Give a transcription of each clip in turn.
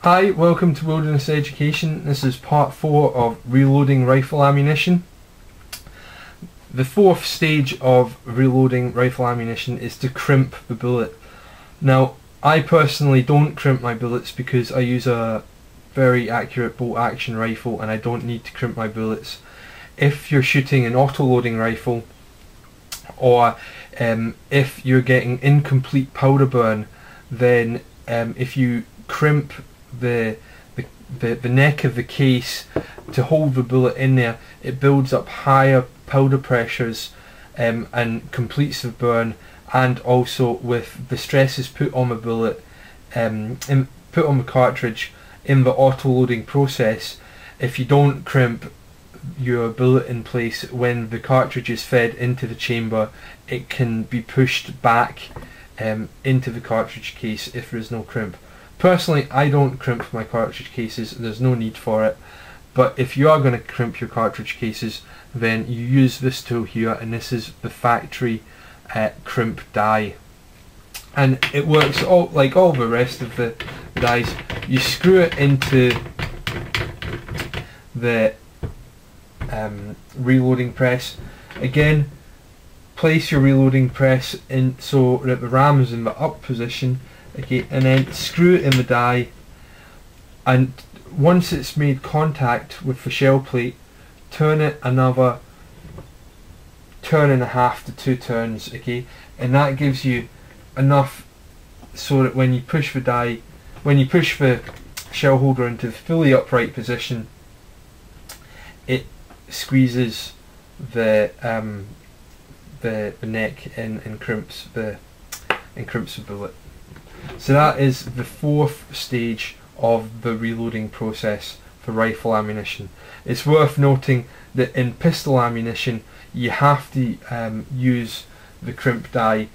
Hi, welcome to Wilderness Education. This is part 4 of reloading rifle ammunition. The fourth stage of reloading rifle ammunition is to crimp the bullet. Now, I personally don't crimp my bullets because I use a very accurate bolt action rifle and I don't need to crimp my bullets. If you're shooting an auto-loading rifle, or if you're getting incomplete powder burn, then if you crimp the neck of the case to hold the bullet in there, it builds up higher powder pressures and completes the burn, and also with the stresses put on the bullet, put on the cartridge in the auto-loading process, if you don't crimp your bullet in place when the cartridge is fed into the chamber, it can be pushed back into the cartridge case if there is no crimp. Personally, I don't crimp my cartridge cases, there's no need for it, but if you are going to crimp your cartridge cases, then you use this tool here, and this is the factory crimp die, and it works like all the rest of the dies. You screw it into the reloading press. Again, place your reloading press in so that the ram is in the up position. Okay, and then screw it in the die, and once it's made contact with the shell plate, turn it another turn and a half to 2 turns. Okay, and that gives you enough so that when you push the die, when you push the shell holder into the fully upright position, it squeezes the neck and crimps the bullet. So that is the fourth stage of the reloading process for rifle ammunition. It's worth noting that in pistol ammunition you have to use the crimp die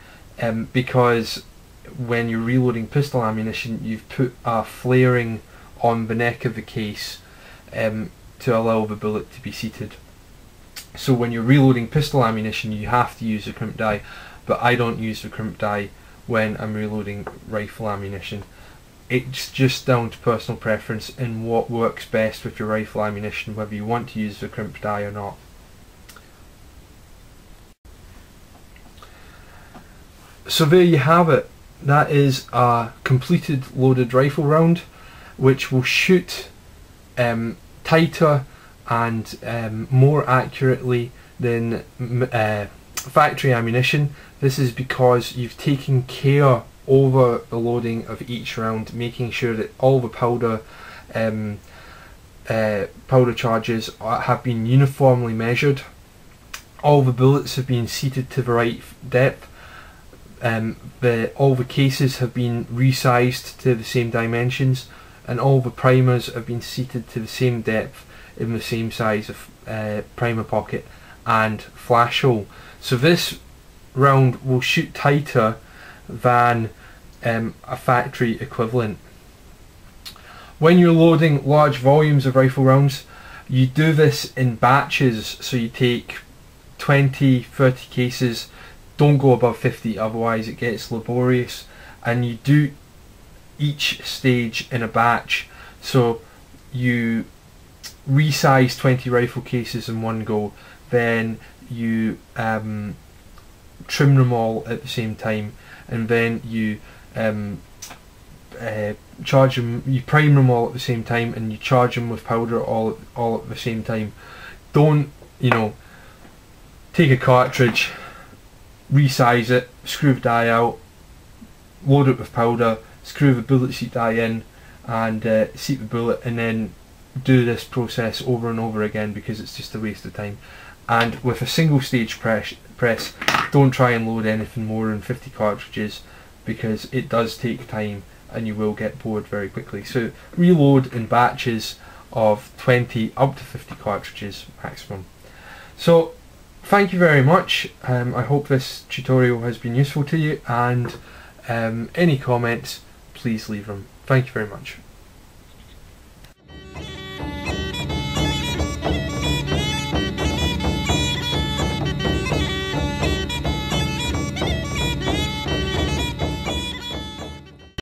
because when you're reloading pistol ammunition, you've put a flaring on the neck of the case to allow the bullet to be seated. So when you're reloading pistol ammunition, you have to use the crimp die, but I don't use the crimp die when I'm reloading rifle ammunition. It's just down to personal preference and what works best with your rifle ammunition, whether you want to use the crimp die or not. So there you have it. That is a completed loaded rifle round, which will shoot tighter and more accurately than factory ammunition. This is because you've taken care over the loading of each round, making sure that all the powder charges have been uniformly measured, all the bullets have been seated to the right depth, all the cases have been resized to the same dimensions, and all the primers have been seated to the same depth in the same size of primer pocket and flash hole. So this round will shoot tighter than a factory equivalent. When you're loading large volumes of rifle rounds, you do this in batches, so you take 20, 30 cases, don't go above 50, otherwise it gets laborious, and you do each stage in a batch. So you resize 20 rifle cases in one go, then you trim them all at the same time, and then you charge them, you prime them all at the same time, and you charge them with powder all at the same time. Don't, take a cartridge, resize it, screw the die out, load it with powder, screw the bullet seat die in, and seat the bullet, and then do this process over and over again because it's just a waste of time. And with a single stage press, don't try and load anything more than 50 cartridges because it does take time and you will get bored very quickly. So reload in batches of 20 up to 50 cartridges maximum. So thank you very much. I hope this tutorial has been useful to you, and any comments, please leave them. Thank you very much.